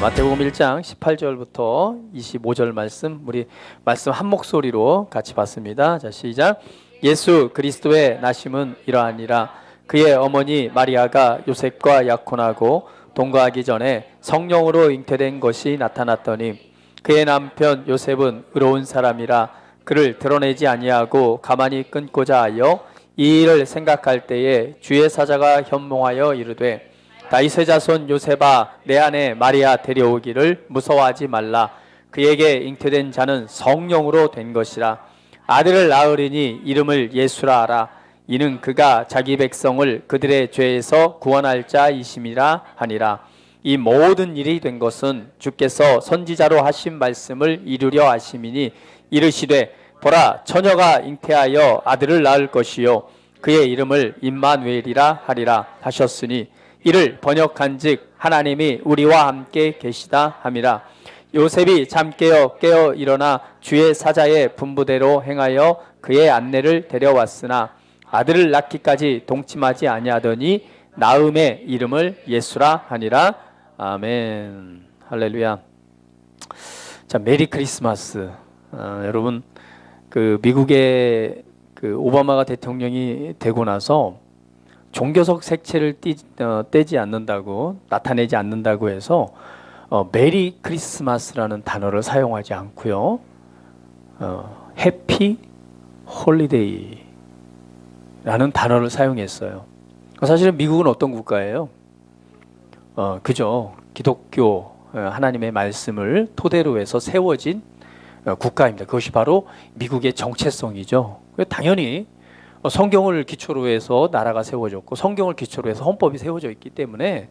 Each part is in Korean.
마태복음 1장 18절부터 25절 말씀, 우리 말씀 한 목소리로 같이 봤습니다. 자, 시작. 예수 그리스도의 나심은 이러하니라. 그의 어머니 마리아가 요셉과 약혼하고 동거하기 전에 성령으로 잉태된 것이 나타났더니 그의 남편 요셉은 의로운 사람이라 그를 드러내지 아니하고 가만히 끊고자 하여 이 일을 생각할 때에 주의 사자가 현몽하여 이르되 다윗의 자손 요셉아, 내 아내 마리아 데려오기를 무서워하지 말라. 그에게 잉태된 자는 성령으로 된 것이라. 아들을 낳으리니 이름을 예수라 하라. 이는 그가 자기 백성을 그들의 죄에서 구원할 자이심이라 하니라. 이 모든 일이 된 것은 주께서 선지자로 하신 말씀을 이루려 하심이니 이르시되 보라, 처녀가 잉태하여 아들을 낳을 것이요 그의 이름을 임마누엘이라 하리라 하셨으니 이를 번역한즉 하나님이 우리와 함께 계시다 함이라. 요셉이 잠 깨어 일어나 주의 사자의 분부대로 행하여 그의 안내를 데려왔으나 아들을 낳기까지 동침하지 아니하더니 나음의 이름을 예수라 하니라. 아멘. 할렐루야. 자, 메리 크리스마스. 여러분, 그 미국의 그 오바마가 대통령이 되고 나서 종교적 색채를 떼지 않는다고, 나타내지 않는다고 해서 메리 크리스마스라는 단어를 사용하지 않고요, 해피 홀리데이라는 단어를 사용했어요. 사실은 미국은 어떤 국가예요? 그죠? 기독교 하나님의 말씀을 토대로 해서 세워진 국가입니다. 그것이 바로 미국의 정체성이죠. 당연히 성경을 기초로 해서 나라가 세워졌고 성경을 기초로 해서 헌법이 세워져 있기 때문에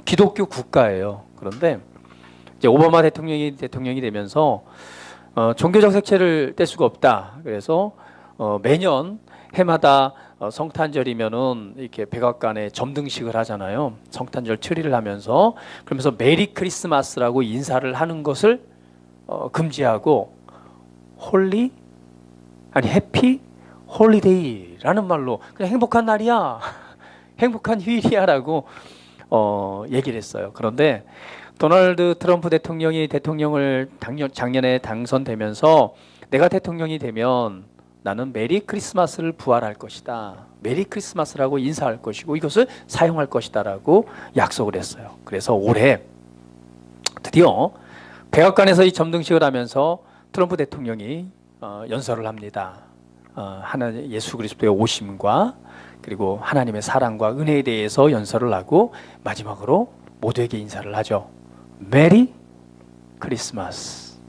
기독교 국가예요. 그런데 이제 오바마 대통령이 되면서 종교적 색채를 뗄 수가 없다. 그래서 매년 해마다 성탄절이면은 이렇게 백악관에 점등식을 하잖아요. 성탄절 추리를 하면서, 그러면서 메리 크리스마스라고 인사를 하는 것을 금지하고 해피 홀리데이라는 말로 그냥 행복한 날이야, 행복한 휴일이야라고 얘기를 했어요. 그런데 도널드 트럼프 대통령이 대통령을 작년에 당선되면서 내가 대통령이 되면 나는 메리 크리스마스를 부활할 것이다, 메리 크리스마스라고 인사할 것이고 이것을 사용할 것이다라고 약속을 했어요. 그래서 올해 드디어 백악관에서 이 점등식을 하면서 트럼프 대통령이 연설을 합니다. 하나님 예수 그리스도의 오심과 그리고 하나님의 사랑과 은혜에 대해서 연설을 하고 마지막으로 모두에게 인사를 하죠. 메리 크리스마스,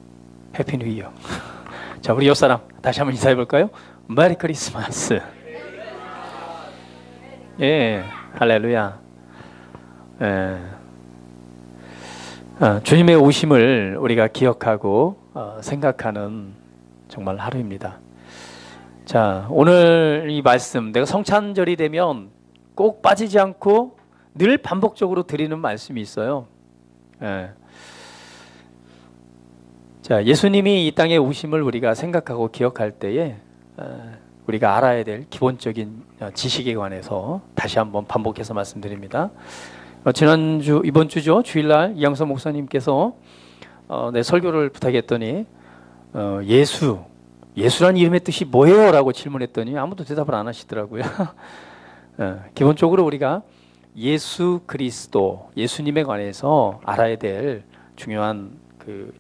해피 뉴 이어. 자, 우리 옆 사람 다시 한번 인사해 볼까요? 메리 크리스마스. 예, 할렐루야. 예. 주님의 오심을 우리가 기억하고 생각하는 정말 하루입니다. 자, 오늘 이 말씀, 내가 성찬절이 되면 꼭 빠지지 않고 늘 반복적으로 드리는 말씀이 있어요. 예. 자, 예수님이 이 땅에 오심을 우리가 생각하고 기억할 때에 우리가 알아야 될 기본적인 지식에 관해서 다시 한번 반복해서 말씀드립니다. 지난주, 이번 주죠, 주일날 이양서 목사님께서 내 설교를 부탁했더니 예수란 이름의 뜻이 뭐예요? 라고 질문했더니 아무도 대답을 안 하시더라고요. 기본적으로 우리가 예수 그리스도, 예수님에 관해서 알아야 될 중요한 그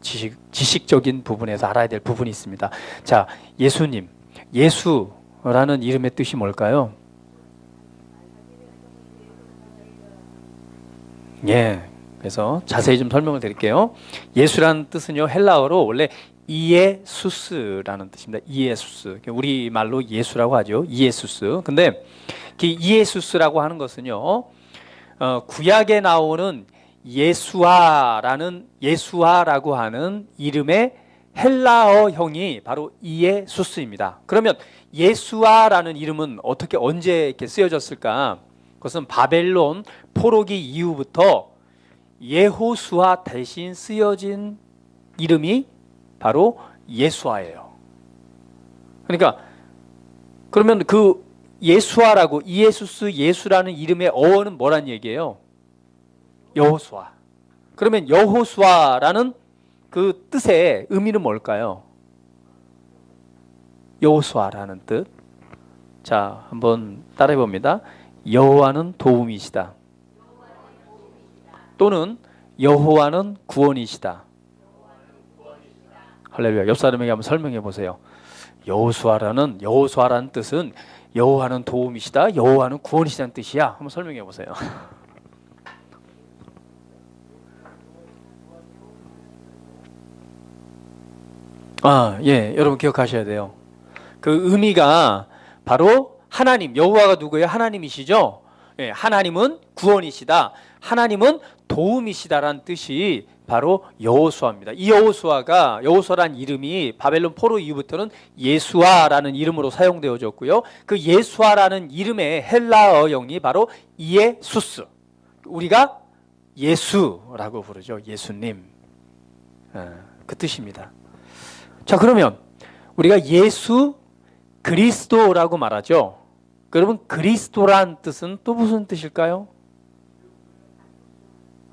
지식적인 부분에서 알아야 될 부분이 있습니다. 자, 예수님, 예수라는 이름의 뜻이 뭘까요? 예, 그래서 자세히 좀 설명을 드릴게요. 예수라는 뜻은요, 헬라어로 원래 이에수스라는 뜻입니다. 이에수스. 우리 말로 예수라고 하죠. 이에수스. 근데 그 이에수스라고 하는 것은요, 구약에 나오는 예수아라고 하는 이름의 헬라어형이 바로 이에수스입니다. 그러면 예수아라는 이름은 언제 이렇게 쓰여졌을까? 그것은 바벨론 포로기 이후부터 예호수아 대신 쓰여진 이름이 바로 예수아예요. 그러니까 그러면 그 예수아라고, 이에수스, 예수라는 이름의 어원은 뭐란 얘기예요? 여호수아. 그러면 여호수아라는 그 뜻의 의미는 뭘까요? 여호수아라는 뜻. 자, 한번 따라해 봅니다. 여호와는 도움이시다. 또는 여호와는 구원이시다. 할렐루야. 옆 사람에게 한번 설명해 보세요. 여호수아라는 뜻은 여호와는 도움이시다, 여호와는 구원이시다는 뜻이야. 한번 설명해 보세요. 예, 여러분 기억하셔야 돼요. 그 의미가 바로 하나님, 여호와가 누구예요? 하나님이시죠? 예, 하나님은 구원이시다, 하나님은 도움이시다라는 뜻이 바로 여호수아입니다. 이 여호수아란 이름이 바벨론 포로 이후부터는 예수아라는 이름으로 사용되어졌고요. 그 예수아라는 이름의 헬라어형이 바로 이에수스. 우리가 예수라고 부르죠. 예수님. 그 뜻입니다. 자, 그러면 우리가 예수 그리스도라고 말하죠. 그러면 그리스도란 뜻은 또 무슨 뜻일까요?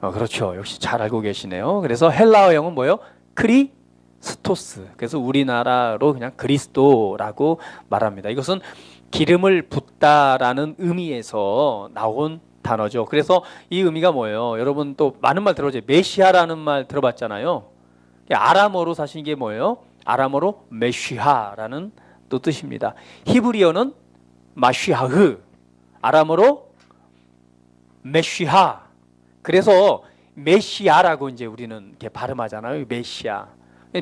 그렇죠. 역시 잘 알고 계시네요. 그래서 헬라어형은 뭐예요? 크리스토스. 그래서 우리나라로 그냥 그리스도라고 말합니다. 이것은 기름을 붓다라는 의미에서 나온 단어죠. 그래서 이 의미가 뭐예요? 여러분 또 많은 말 들어보죠. 메시아라는 말 들어봤잖아요. 아람어로 사실 이게 뭐예요? 아람어로 메시하라는 또 뜻입니다. 히브리어는 마시하흐, 아람어로 메시하. 그래서 메시아라고 이제 우리는 이렇게 발음하잖아요. 메시아.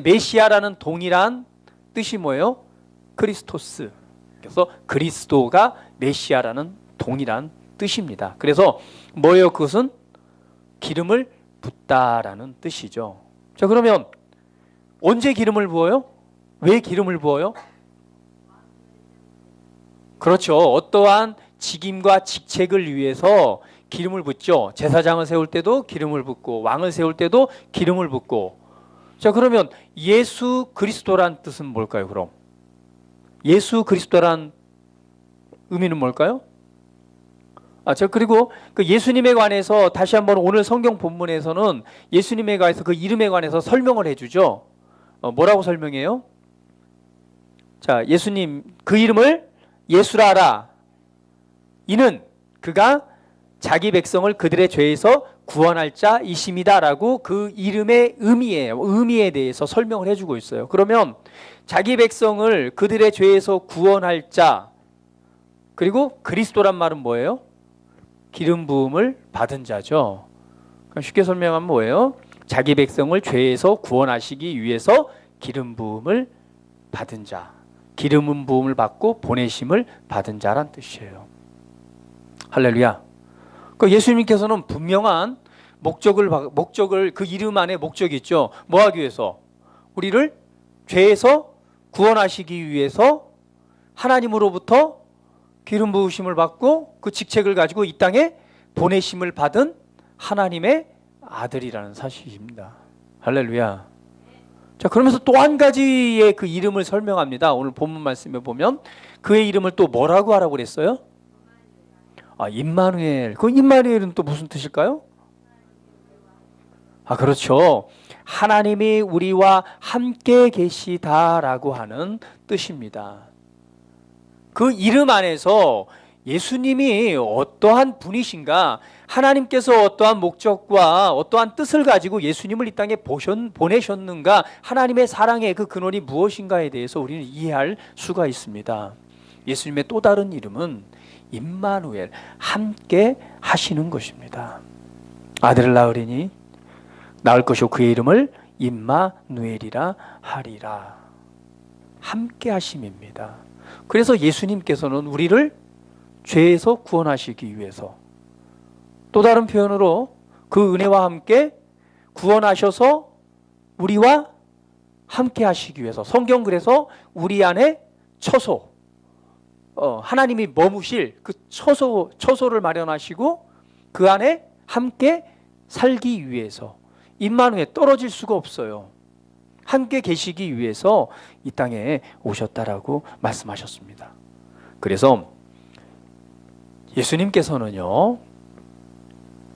메시아라는 동일한 뜻이 뭐예요? 크리스토스. 그래서 그리스도가 메시아라는 동일한 뜻입니다. 그래서 뭐예요? 그것은 기름을 붓다라는 뜻이죠. 자, 그러면 언제 기름을 부어요? 왜 기름을 부어요? 그렇죠. 어떠한 직임과 직책을 위해서 기름을 붓죠. 제사장을 세울 때도 기름을 붓고, 왕을 세울 때도 기름을 붓고. 자, 그러면 예수 그리스도란 뜻은 뭘까요? 그럼 예수 그리스도란 의미는 뭘까요? 그리고 그 예수님에 관해서 다시 한번 오늘 성경 본문에서는 예수님에 관해서 그 이름에 관해서 설명을 해주죠. 뭐라고 설명해요? 자, 예수님 그 이름을 예수라 하라. 이는 그가 자기 백성을 그들의 죄에서 구원할 자이심이다라고 그 이름의 의미에 대해서 설명을 해주고 있어요. 그러면 자기 백성을 그들의 죄에서 구원할 자, 그리고 그리스도란 말은 뭐예요? 기름 부음을 받은 자죠. 쉽게 설명하면 뭐예요? 자기 백성을 죄에서 구원하시기 위해서 기름 부음을 받은 자, 기름 부음을 받고 보내심을 받은 자란 뜻이에요. 할렐루야. 그 예수님께서는 분명한 목적을 그 이름 안에 목적이 있죠. 뭐 하기 위해서? 우리를 죄에서 구원하시기 위해서 하나님으로부터 기름 부으심을 받고 그 직책을 가지고 이 땅에 보내심을 받은 하나님의 아들이라는 사실입니다. 할렐루야. 자, 그러면서 또 한 가지의 그 이름을 설명합니다. 오늘 본문 말씀에 보면 그의 이름을 또 뭐라고 하라고 그랬어요? 임마누엘. 그 임마누엘은 또 무슨 뜻일까요? 그렇죠. 하나님이 우리와 함께 계시다라고 하는 뜻입니다. 그 이름 안에서 예수님이 어떠한 분이신가, 하나님께서 어떠한 목적과 어떠한 뜻을 가지고 예수님을 이 땅에 보내셨는가, 하나님의 사랑의 그 근원이 무엇인가에 대해서 우리는 이해할 수가 있습니다. 예수님의 또 다른 이름은 임마누엘, 함께 하시는 것입니다. 아들을 낳으리니 낳을 것이요 그의 이름을 임마누엘이라 하리라. 함께 하심입니다. 그래서 예수님께서는 우리를 죄에서 구원하시기 위해서, 또 다른 표현으로 그 은혜와 함께 구원하셔서 우리와 함께 하시기 위해서, 성경 그래서 우리 안에 처소, 하나님이 머무실 그 처소를 마련하시고 그 안에 함께 살기 위해서, 임마누엘, 떨어질 수가 없어요. 함께 계시기 위해서 이 땅에 오셨다라고 말씀하셨습니다. 그래서 예수님께서는요,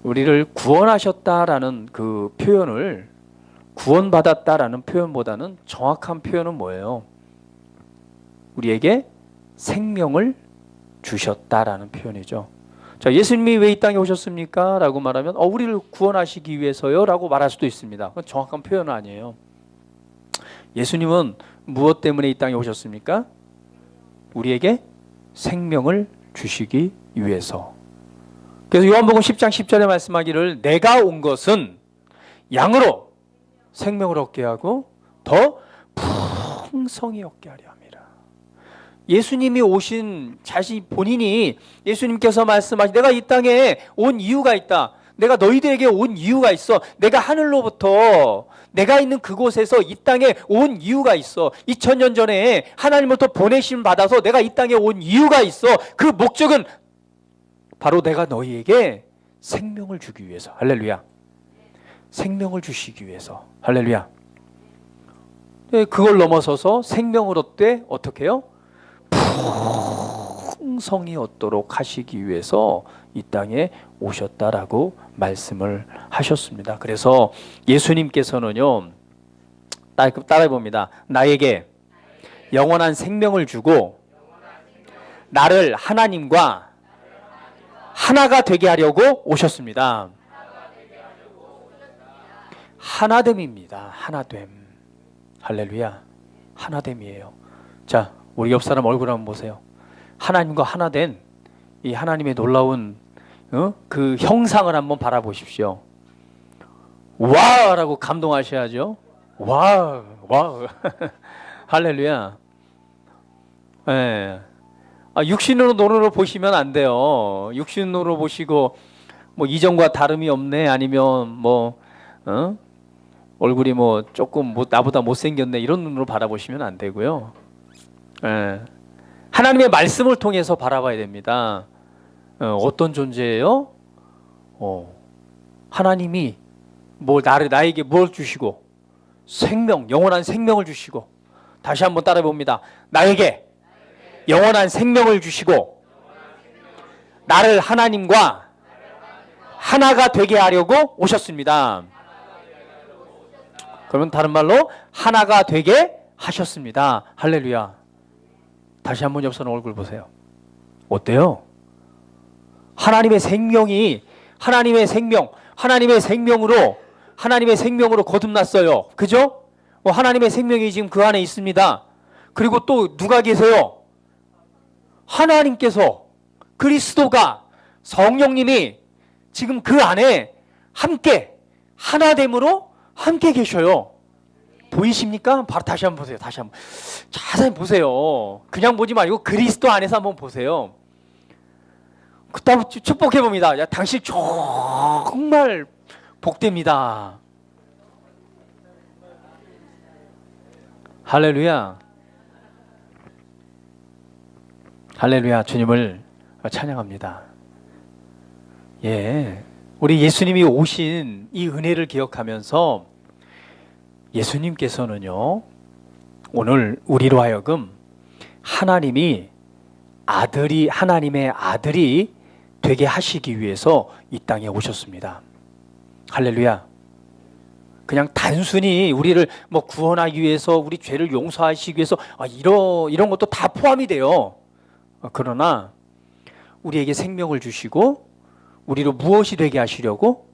우리를 구원하셨다라는 그 표현을, 구원받았다라는 표현보다는 정확한 표현은 뭐예요? 우리에게 생명을 주셨다라는 표현이죠. 자, 예수님이 왜 이 땅에 오셨습니까? 라고 말하면 우리를 구원하시기 위해서요 라고 말할 수도 있습니다. 그건 정확한 표현은 아니에요. 예수님은 무엇 때문에 이 땅에 오셨습니까? 우리에게 생명을 주시기 위해서. 그래서 요한복음 10장 10절에 말씀하기를 내가 온 것은 양으로 생명을 얻게 하고 더 풍성히 얻게 하려 함이라. 예수님이 오신 자신 본인이, 예수님께서 말씀하신 내가 이 땅에 온 이유가 있다. 내가 너희들에게 온 이유가 있어. 내가 하늘로부터 내가 있는 그곳에서 이 땅에 온 이유가 있어. 2000년 전에 하나님으로부터 보내심 받아서 내가 이 땅에 온 이유가 있어. 그 목적은 바로 내가 너희에게 생명을 주기 위해서. 할렐루야. 생명을 주시기 위해서. 할렐루야. 그걸 넘어서서 생명을 얻되 어떻게 해요? 풍성히 얻도록 하시기 위해서 이 땅에 오셨다라고 말씀을 하셨습니다. 그래서 예수님께서는요, 따라해 봅니다. 나에게 영원한 생명을 주고 나를 하나님과 하나가 되게 하려고 오셨습니다. 하나됨입니다. 하나됨. 할렐루야. 하나됨이에요. 자, 우리 옆 사람 얼굴 한번 보세요. 하나님과 하나된 이 하나님의 놀라운 그 형상을 한번 바라보십시오. 와라고 감동하셔야죠. 와. 할렐루야. 예. 육신으로 눈으로 보시면 안 돼요. 육신으로 보시고 뭐 이전과 다름이 없네, 아니면 얼굴이 조금 나보다 못생겼네, 이런 눈으로 바라보시면 안 되고요. 예. 하나님의 말씀을 통해서 바라봐야 됩니다. 어떤 존재예요? 하나님이 나에게 뭘 주시고, 생명, 영원한 생명을 주시고, 다시 한번 따라해 봅니다. 나에게 영원한 생명을 주시고 나를 하나님과 하나가 되게 하려고 오셨습니다. 그러면 다른 말로 하나가 되게 하셨습니다. 할렐루야. 다시 한번 옆선 얼굴 보세요. 어때요? 하나님의 생명이, 하나님의 생명으로 거듭났어요. 그죠? 하나님의 생명이 지금 그 안에 있습니다. 그리고 또 누가 계세요? 하나님께서, 그리스도가, 성령님이 지금 그 안에 함께, 하나됨으로 함께 계셔요. 보이십니까? 바로 다시 한번 보세요. 다시 한번 자세히 보세요. 그냥 보지 말고 그리스도 안에서 한번 보세요. 그다음 축복해 봅니다. 야, 당신 정말 복됩니다. 할렐루야. 할렐루야. 주님을 찬양합니다. 예, 우리 예수님이 오신 이 은혜를 기억하면서 예수님께서는요, 오늘 우리로 하여금 하나님의 아들이 되게 하시기 위해서 이 땅에 오셨습니다. 할렐루야. 그냥 단순히 우리를 구원하기 위해서, 우리 죄를 용서하시기 위해서 이런 것도 다 포함이 돼요. 그러나 우리에게 생명을 주시고 우리로 무엇이 되게 하시려고?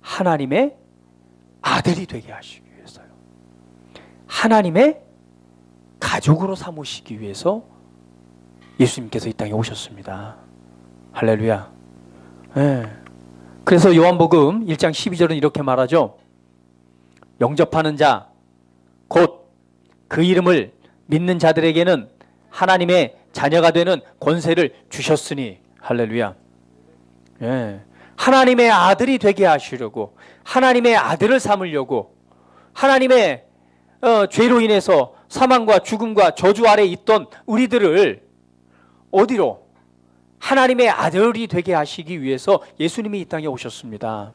하나님의 아들이 되게 하시기 위해서요. 하나님의 가족으로 삼으시기 위해서 예수님께서 이 땅에 오셨습니다. 할렐루야. 네. 그래서 요한복음 1장 12절은 이렇게 말하죠. 영접하는 자, 곧 그 이름을 믿는 자들에게는 하나님의 자녀가 되는 권세를 주셨으니. 할렐루야. 예. 하나님의 아들이 되게 하시려고, 하나님의 아들을 삼으려고, 하나님의 죄로 인해서 사망과 죽음과 저주 아래 있던 우리들을 어디로? 하나님의 아들이 되게 하시기 위해서 예수님이 이 땅에 오셨습니다.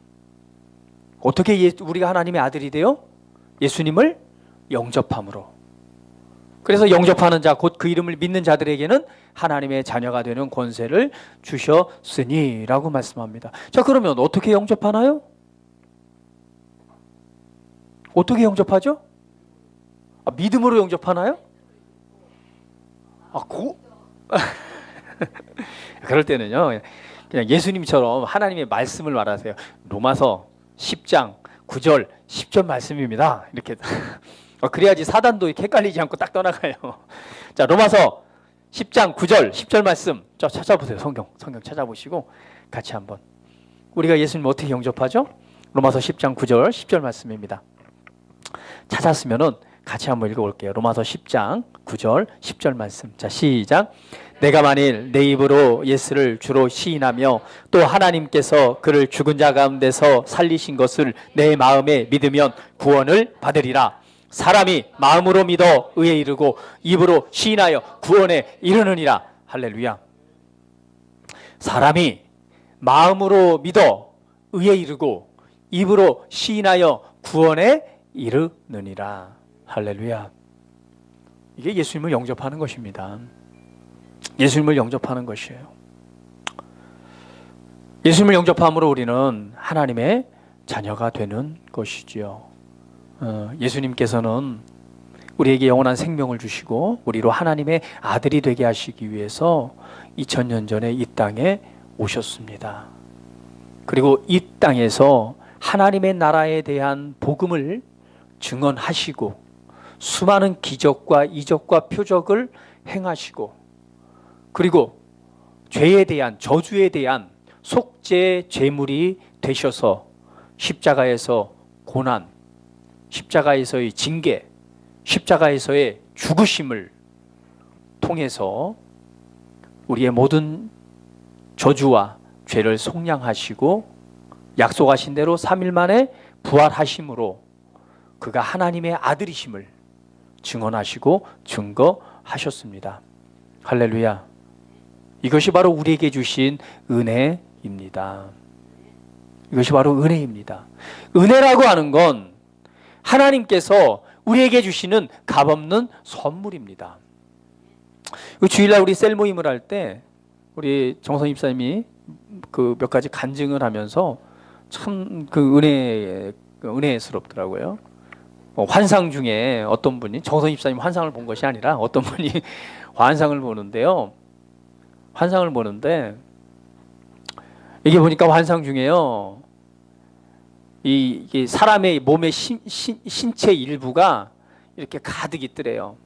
어떻게 우리가 하나님의 아들이 돼요? 예수님을 영접함으로. 그래서 영접하는 자, 곧 그 이름을 믿는 자들에게는 하나님의 자녀가 되는 권세를 주셨으니 라고 말씀합니다. 자, 그러면 어떻게 영접하나요? 어떻게 영접하죠? 믿음으로 영접하나요? 그럴 때는요, 그냥 예수님처럼 하나님의 말씀을 말하세요. 로마서 10장 9절 10절 말씀입니다. 이렇게 그래야지 사단도 이렇게 헷갈리지 않고 딱 떠나가요. 자, 로마서 10장 9절 10절 말씀 찾아보세요. 성경 찾아보시고 같이 한번. 우리가 예수님 어떻게 영접하죠? 로마서 10장 9절 10절 말씀입니다. 찾았으면은 같이 한번 읽어볼게요. 로마서 10장 9절 10절 말씀. 자, 시작. 내가 만일 내 입으로 예수를 주로 시인하며 또 하나님께서 그를 죽은 자 가운데서 살리신 것을 내 마음에 믿으면 구원을 받으리라. 사람이 마음으로 믿어 의에 이르고 입으로 시인하여 구원에 이르느니라. 할렐루야. 사람이 마음으로 믿어 의에 이르고 입으로 시인하여 구원에 이르느니라. 할렐루야. 이게 예수님을 영접하는 것입니다. 예수님을 영접하는 것이에요. 예수님을 영접함으로 우리는 하나님의 자녀가 되는 것이지요. 예수님께서는 우리에게 영원한 생명을 주시고 우리로 하나님의 아들이 되게 하시기 위해서 2000년 전에 이 땅에 오셨습니다. 그리고 이 땅에서 하나님의 나라에 대한 복음을 증언하시고 수많은 기적과 이적과 표적을 행하시고 그리고 죄에 대한 저주에 대한 속죄 제물이 되셔서 십자가에서 고난, 십자가에서의 징계, 십자가에서의 죽으심을 통해서 우리의 모든 저주와 죄를 속량하시고 약속하신 대로 3일 만에 부활하심으로 그가 하나님의 아들이심을 증언하시고 증거하셨습니다. 할렐루야. 이것이 바로 우리에게 주신 은혜입니다. 이것이 바로 은혜입니다. 은혜라고 하는 건 하나님께서 우리에게 주시는 값없는 선물입니다. 주일날 우리 셀 모임을 할 때 우리 정선 입사님이 그 몇 가지 간증을 하면서 참 그 은혜스럽더라고요. 환상 중에 어떤 분이 정선 입사님 환상을 본 것이 아니라 어떤 분이 환상을 보는데요. 환상을 보는데 이게 보니까 환상 중에요. 이 사람의 몸의 신체 일부가 이렇게 가득 있더래요.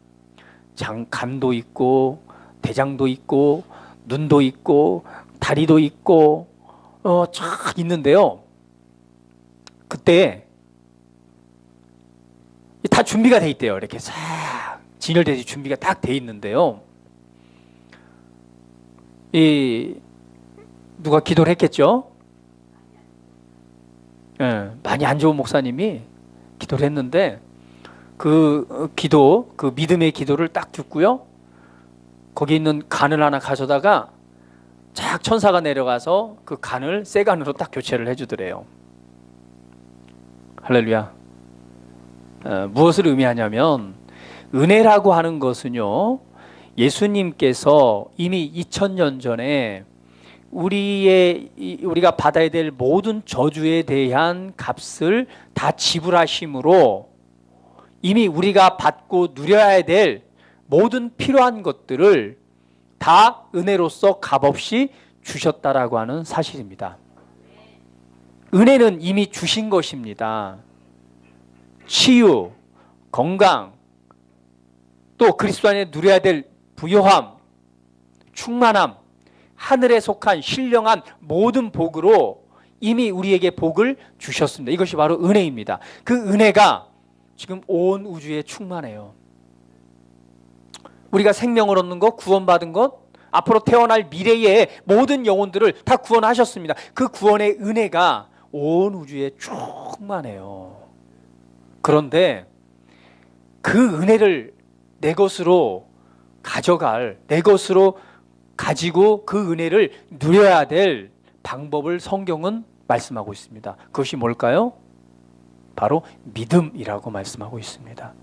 간도 있고 대장도 있고 눈도 있고 다리도 있고 쫙 있는데요. 그때 다 준비가 돼 있대요. 이렇게 싹 진열되지 준비가 딱 돼 있는데요. 누가 기도를 했겠죠? 예, 많이 안 좋은 목사님이 기도를 했는데 그 믿음의 기도를 딱 듣고요. 거기 있는 간을 하나 가져다가 쫙 천사가 내려가서 그 간을 새 간으로 딱 교체를 해주더래요. 할렐루야. 무엇을 의미하냐면 은혜라고 하는 것은요, 예수님께서 이미 2000년 전에 우리가 받아야 될 모든 저주에 대한 값을 다 지불하심으로 이미 우리가 받고 누려야 될 모든 필요한 것들을 다 은혜로서 값없이 주셨다라고 하는 사실입니다. 은혜는 이미 주신 것입니다. 치유, 건강, 또 그리스도 안에 누려야 될 부요함, 충만함, 하늘에 속한 신령한 모든 복으로 이미 우리에게 복을 주셨습니다. 이것이 바로 은혜입니다. 그 은혜가 지금 온 우주에 충만해요. 우리가 생명을 얻는 것, 구원받은 것, 앞으로 태어날 미래의 모든 영혼들을 다 구원하셨습니다. 그 구원의 은혜가 온 우주에 충만해요. 그런데 그 은혜를 내 것으로 가져갈, 내 것으로 가지고 그 은혜를 누려야 될 방법을 성경은 말씀하고 있습니다. 그것이 뭘까요? 바로 믿음이라고 말씀하고 있습니다.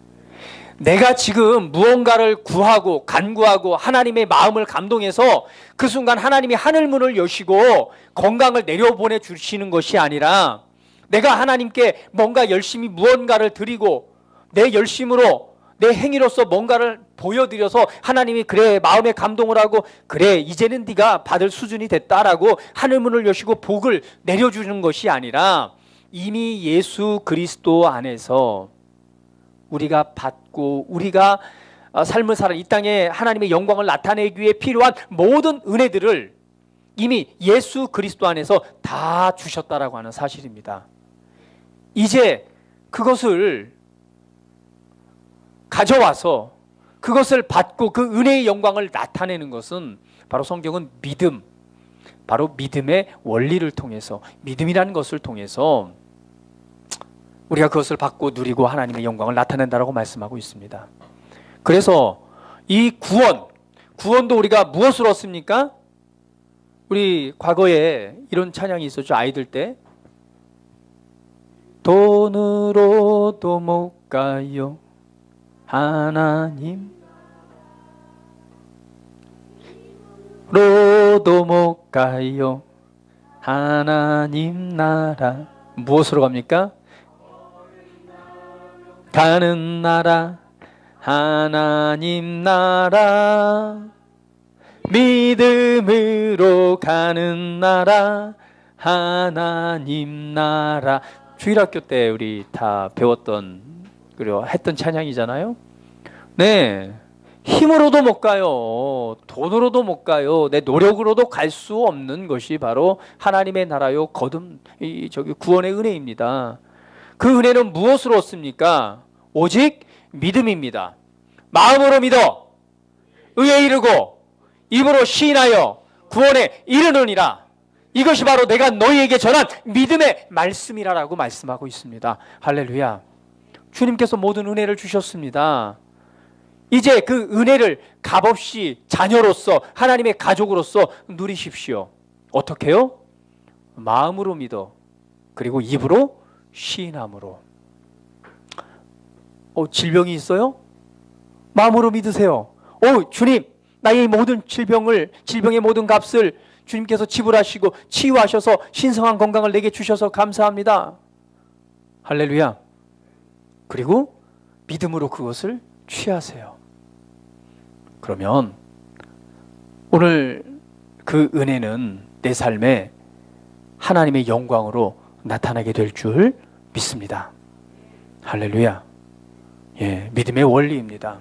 내가 지금 무언가를 구하고 간구하고 하나님의 마음을 감동해서 그 순간 하나님이 하늘문을 여시고 건강을 내려보내 주시는 것이 아니라 내가 하나님께 뭔가 열심히 무언가를 드리고 내 열심으로 내 행위로서 뭔가를 보여드려서 하나님이 그래 마음에 감동을 하고 그래 이제는 네가 받을 수준이 됐다라고 하늘문을 여시고 복을 내려주는 것이 아니라 이미 예수 그리스도 안에서 우리가 받고 우리가 삶을 살아 이 땅에 하나님의 영광을 나타내기 위해 필요한 모든 은혜들을 이미 예수 그리스도 안에서 다 주셨다라고 하는 사실입니다. 이제 그것을 가져와서 그것을 받고 그 은혜의 영광을 나타내는 것은 바로 성경은 믿음, 바로 믿음의 원리를 통해서 믿음이라는 것을 통해서 우리가 그것을 받고 누리고 하나님의 영광을 나타낸다라고 말씀하고 있습니다. 그래서 이 구원도 우리가 무엇으로 얻습니까? 우리 과거에 이런 찬양이 있었죠. 아이들 때 돈으로도 못 가요 하나님 로도 못 가요 하나님 나라. 무엇으로 갑니까? 가는 나라 하나님 나라 믿음으로 가는 나라 하나님 나라. 주일학교 때 우리 다 배웠던 그리고 했던 찬양이잖아요. 네, 힘으로도 못 가요 돈으로도 못 가요 내 노력으로도 갈 수 없는 것이 바로 하나님의 나라요 구원의 은혜입니다. 그 은혜는 무엇으로 얻습니까? 오직 믿음입니다. 마음으로 믿어 의에 이르고 입으로 시인하여 구원에 이르느니라. 이것이 바로 내가 너희에게 전한 믿음의 말씀이라고 말씀하고 있습니다. 할렐루야. 주님께서 모든 은혜를 주셨습니다. 이제 그 은혜를 값없이 자녀로서 하나님의 가족으로서 누리십시오. 어떻게요? 마음으로 믿어 그리고 입으로 시인함으로. 질병이 있어요? 마음으로 믿으세요. 주님 나의 모든 질병의 모든 값을 주님께서 지불하시고 치유하셔서 신성한 건강을 내게 주셔서 감사합니다. 할렐루야. 그리고 믿음으로 그것을 취하세요. 그러면 오늘 그 은혜는 내 삶에 하나님의 영광으로 나타나게 될 줄 믿습니다. 할렐루야. 예, 믿음의 원리입니다.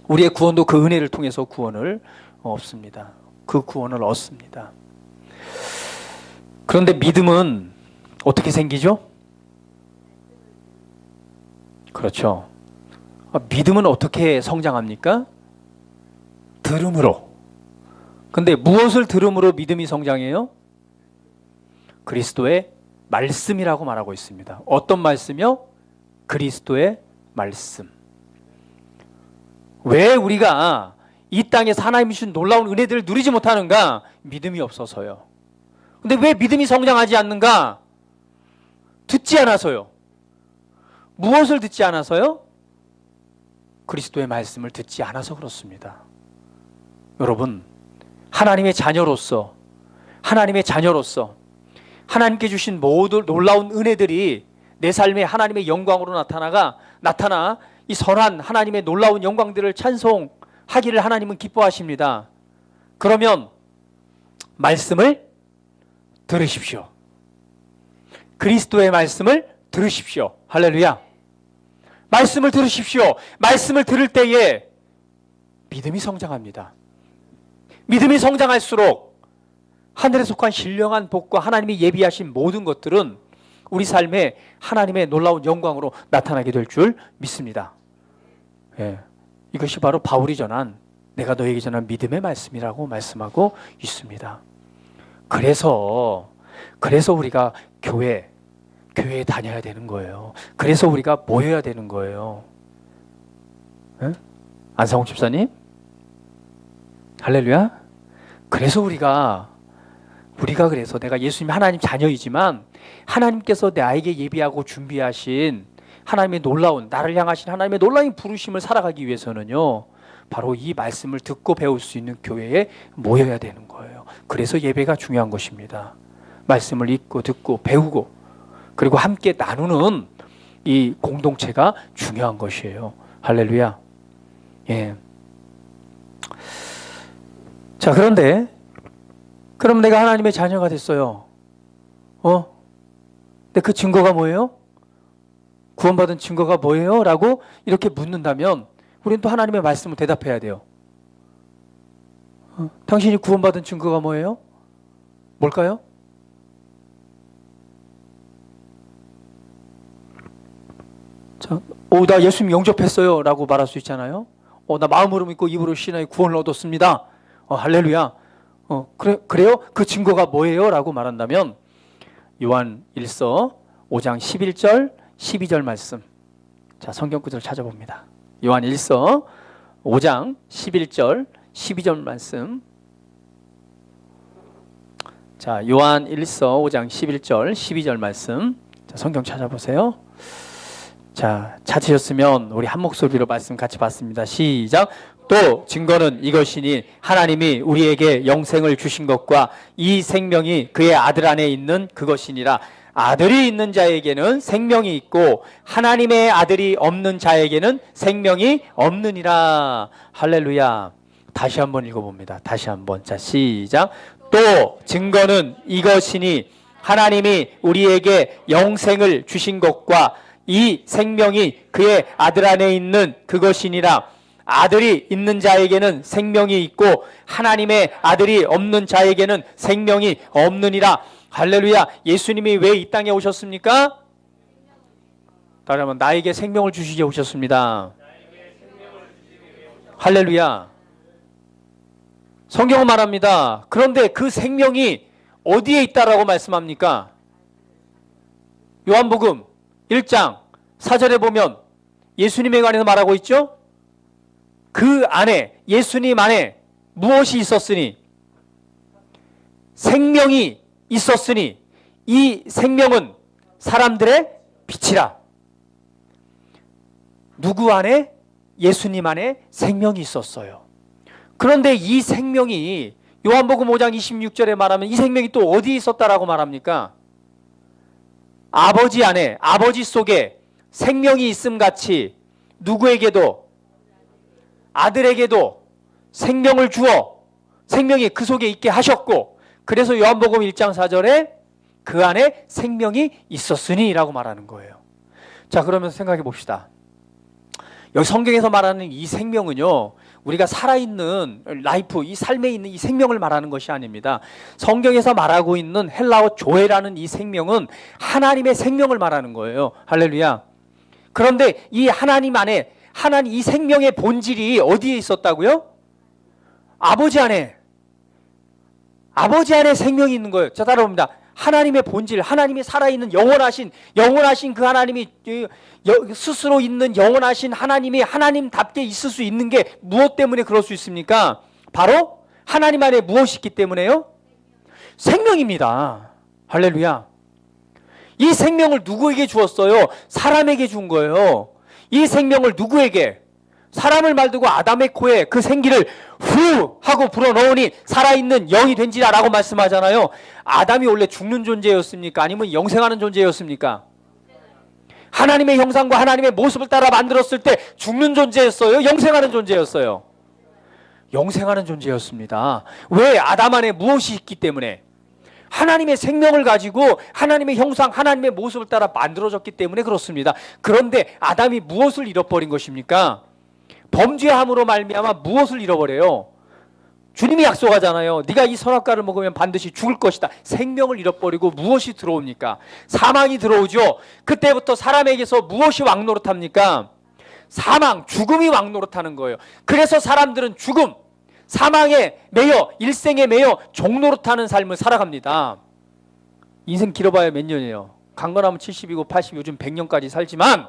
우리의 구원도 그 은혜를 통해서 구원을 얻습니다. 그 구원을 얻습니다. 그런데 믿음은 어떻게 생기죠? 그렇죠. 믿음은 어떻게 성장합니까? 들음으로. 근데 무엇을 들음으로 믿음이 성장해요? 그리스도의 말씀이라고 말하고 있습니다. 어떤 말씀이요? 그리스도의 말씀. 왜 우리가 이 땅에서 하나님이 주신 놀라운 은혜들을 누리지 못하는가? 믿음이 없어서요. 근데 왜 믿음이 성장하지 않는가? 듣지 않아서요. 무엇을 듣지 않아서요? 그리스도의 말씀을 듣지 않아서 그렇습니다. 여러분, 하나님의 자녀로서 하나님께 주신 모든 놀라운 은혜들이 내 삶에 하나님의 영광으로 나타나 이 선한 하나님의 놀라운 영광들을 찬송하기를 하나님은 기뻐하십니다. 그러면 말씀을 들으십시오. 그리스도의 말씀을 들으십시오. 할렐루야. 말씀을 들으십시오. 말씀을 들을 때에 믿음이 성장합니다. 믿음이 성장할수록 하늘에 속한 신령한 복과 하나님이 예비하신 모든 것들은 우리 삶에 하나님의 놀라운 영광으로 나타나게 될 줄 믿습니다. 예, 이것이 바로 바울이 전한 내가 너에게 전한 믿음의 말씀이라고 말씀하고 있습니다. 그래서 우리가 교회에 다녀야 되는 거예요. 그래서 우리가 모여야 되는 거예요. 예? 안상욱 집사님? 할렐루야. 그래서 우리가 그래서 내가 예수님 하나님 자녀이지만 하나님께서 나에게 예비하고 준비하신 하나님의 놀라운, 나를 향하신 하나님의 놀라운 부르심을 살아가기 위해서는요, 바로 이 말씀을 듣고 배울 수 있는 교회에 모여야 되는 거예요. 그래서 예배가 중요한 것입니다. 말씀을 읽고 듣고 배우고 그리고 함께 나누는 이 공동체가 중요한 것이에요. 할렐루야. 예. 자, 그런데 그럼 내가 하나님의 자녀가 됐어요. 근데 그 증거가 뭐예요? 구원받은 증거가 뭐예요? 라고 이렇게 묻는다면 우리는 또 하나님의 말씀을 대답해야 돼요. 당신이 구원받은 증거가 뭐예요? 뭘까요? 자, 나 예수님 영접했어요 라고 말할 수 있잖아요. 나 마음으로 믿고 입으로 신하여 구원을 얻었습니다. 할렐루야. 그래요? 그 증거가 뭐예요? 라고 말한다면 요한 1서 5장 11절 12절 말씀. 자, 성경 구절을 찾아봅니다. 요한 1서 5장 11절 12절 말씀. 자, 요한 1서 5장 11절 12절 말씀. 자, 성경 찾아보세요. 자, 찾으셨으면 우리 한 목소리로 말씀 같이 받습니다. 시작. 또 증거는 이것이니 하나님이 우리에게 영생을 주신 것과 이 생명이 그의 아들 안에 있는 그것이니라. 아들이 있는 자에게는 생명이 있고 하나님의 아들이 없는 자에게는 생명이 없느니라. 할렐루야. 다시 한번 읽어봅니다. 다시 한번. 자, 시작. 또 증거는 이것이니 하나님이 우리에게 영생을 주신 것과 이 생명이 그의 아들 안에 있는 그것이니라. 아들이 있는 자에게는 생명이 있고 하나님의 아들이 없는 자에게는 생명이 없느니라. 할렐루야. 예수님이 왜 이 땅에 오셨습니까? 다시 한번, 나에게 생명을 주시기 오셨습니다. 할렐루야. 성경은 말합니다. 그런데 그 생명이 어디에 있다라고 말씀합니까? 요한복음 1장 4절에 보면 예수님에 관해서 말하고 있죠? 그 안에, 예수님 안에 무엇이 있었으니? 생명이 있었으니 이 생명은 사람들의 빛이라. 누구 안에? 예수님 안에 생명이 있었어요. 그런데 이 생명이 요한복음 5장 26절에 말하면 이 생명이 또 어디에 있었다라고 말합니까? 아버지 안에, 아버지 속에 생명이 있음 같이 누구에게도, 아들에게도 생명을 주어 생명이 그 속에 있게 하셨고, 그래서 요한복음 1장 4절에 그 안에 생명이 있었으니 라고 말하는 거예요. 자, 그러면서 생각해 봅시다. 여기 성경에서 말하는 이 생명은요, 우리가 살아있는 라이프, 이 삶에 있는 이 생명을 말하는 것이 아닙니다. 성경에서 말하고 있는 헬라어 조에라는 이 생명은 하나님의 생명을 말하는 거예요. 할렐루야. 그런데 이 하나님 안에, 하나님 이 생명의 본질이 어디에 있었다고요? 아버지 안에. 아버지 안에 생명이 있는 거예요. 자, 따라옵니다. 하나님의 본질, 하나님이 살아있는 영원하신 그 하나님이 스스로 있는 영원하신 하나님이 하나님답게 있을 수 있는 게 무엇 때문에 그럴 수 있습니까? 바로 하나님 안에 무엇이 있기 때문에요? 생명입니다. 할렐루야. 이 생명을 누구에게 주었어요? 사람에게 준 거예요. 이 생명을 누구에게? 사람을 말두고 아담의 코에 그 생기를 후 하고 불어넣으니 살아있는 영이 된지라 라고 말씀하잖아요. 아담이 원래 죽는 존재였습니까? 아니면 영생하는 존재였습니까? 하나님의 형상과 하나님의 모습을 따라 만들었을 때 죽는 존재였어요? 영생하는 존재였어요? 영생하는 존재였습니다. 왜? 아담 안에 무엇이 있기 때문에? 하나님의 생명을 가지고 하나님의 형상, 하나님의 모습을 따라 만들어졌기 때문에 그렇습니다. 그런데 아담이 무엇을 잃어버린 것입니까? 범죄함으로 말미암아 무엇을 잃어버려요? 주님이 약속하잖아요. 네가 이 선악과를 먹으면 반드시 죽을 것이다. 생명을 잃어버리고 무엇이 들어옵니까? 사망이 들어오죠. 그때부터 사람에게서 무엇이 왕노릇합니까? 사망, 죽음이 왕노릇하는 거예요. 그래서 사람들은 죽음, 사망에 매여, 일생에 매여 종노릇하는 삶을 살아갑니다. 인생 길어봐야 몇 년이에요? 강건하면 70이고 80, 요즘 100년까지 살지만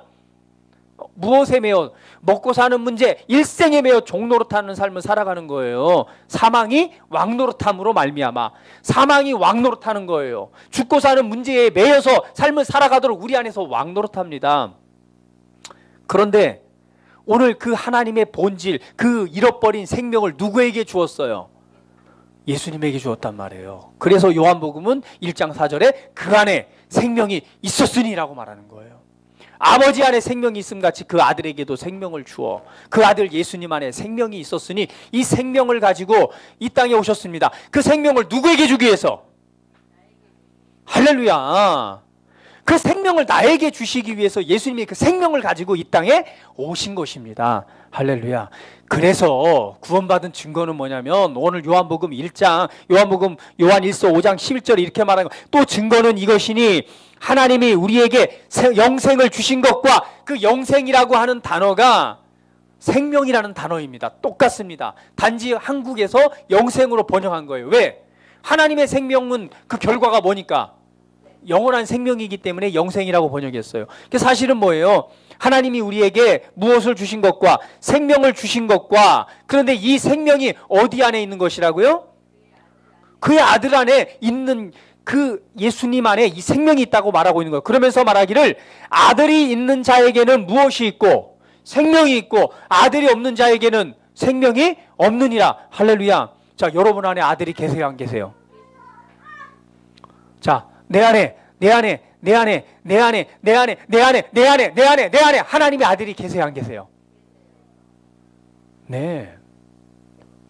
무엇에 매여? 먹고 사는 문제, 일생에 매여 종노릇하는 삶을 살아가는 거예요. 사망이 왕노릇함으로 말미암아 사망이 왕노릇하는 거예요. 죽고 사는 문제에 매여서 삶을 살아가도록 우리 안에서 왕노릇합니다. 그런데 오늘 그 하나님의 본질, 그 잃어버린 생명을 누구에게 주었어요? 예수님에게 주었단 말이에요. 그래서 요한복음은 1장 4절에 그 안에 생명이 있었으니라고 말하는 거예요. 아버지 안에 생명이 있음 같이 그 아들에게도 생명을 주어 그 아들 예수님 안에 생명이 있었으니 이 생명을 가지고 이 땅에 오셨습니다. 그 생명을 누구에게 주기 위해서? 할렐루야. 그 생명을 나에게 주시기 위해서 예수님이 그 생명을 가지고 이 땅에 오신 것입니다. 할렐루야. 그래서 구원받은 증거는 뭐냐면 오늘 요한복음 1장, 요한 1서 5장 11절에 이렇게 말하는 거. 또 증거는 이것이니 하나님이 우리에게 영생을 주신 것과 그 영생이라고 하는 단어가 생명이라는 단어입니다. 똑같습니다. 단지 한국에서 영생으로 번역한 거예요. 왜? 하나님의 생명은 그 결과가 뭐니까? 영원한 생명이기 때문에 영생이라고 번역했어요. 사실은 뭐예요? 하나님이 우리에게 무엇을 주신 것과 생명을 주신 것과 그런데 이 생명이 어디 안에 있는 것이라고요? 그의 아들 안에 있는 그 예수님 안에 이 생명이 있다고 말하고 있는 거예요. 그러면서 말하기를 아들이 있는 자에게는 무엇이 있고 생명이 있고 아들이 없는 자에게는 생명이 없느니라. 할렐루야. 자, 여러분 안에 아들이 계세요, 안 계세요? 자, 내 안에 하나님의 아들이 계세요, 안 계세요? 네.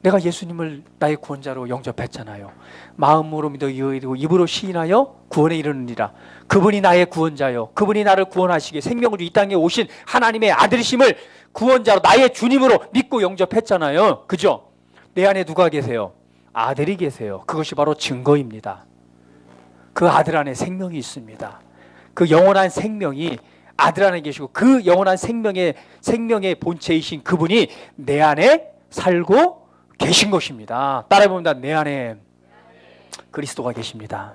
내가 예수님을 나의 구원자로 영접했잖아요. 마음으로 믿어 이르고 입으로 시인하여 구원에 이르느니라. 그분이 나의 구원자요. 그분이 나를 구원하시기에 생명을 주 이 땅에 오신 하나님의 아들이심을 구원자로 나의 주님으로 믿고 영접했잖아요. 그죠? 내 안에 누가 계세요? 아들이 계세요. 그것이 바로 증거입니다. 그 아들 안에 생명이 있습니다. 그 영원한 생명이 아들 안에 계시고 그 영원한 생명의 본체이신 그분이 내 안에 살고 계신 것입니다. 따라해봅니다. 내 안에 그리스도가 계십니다.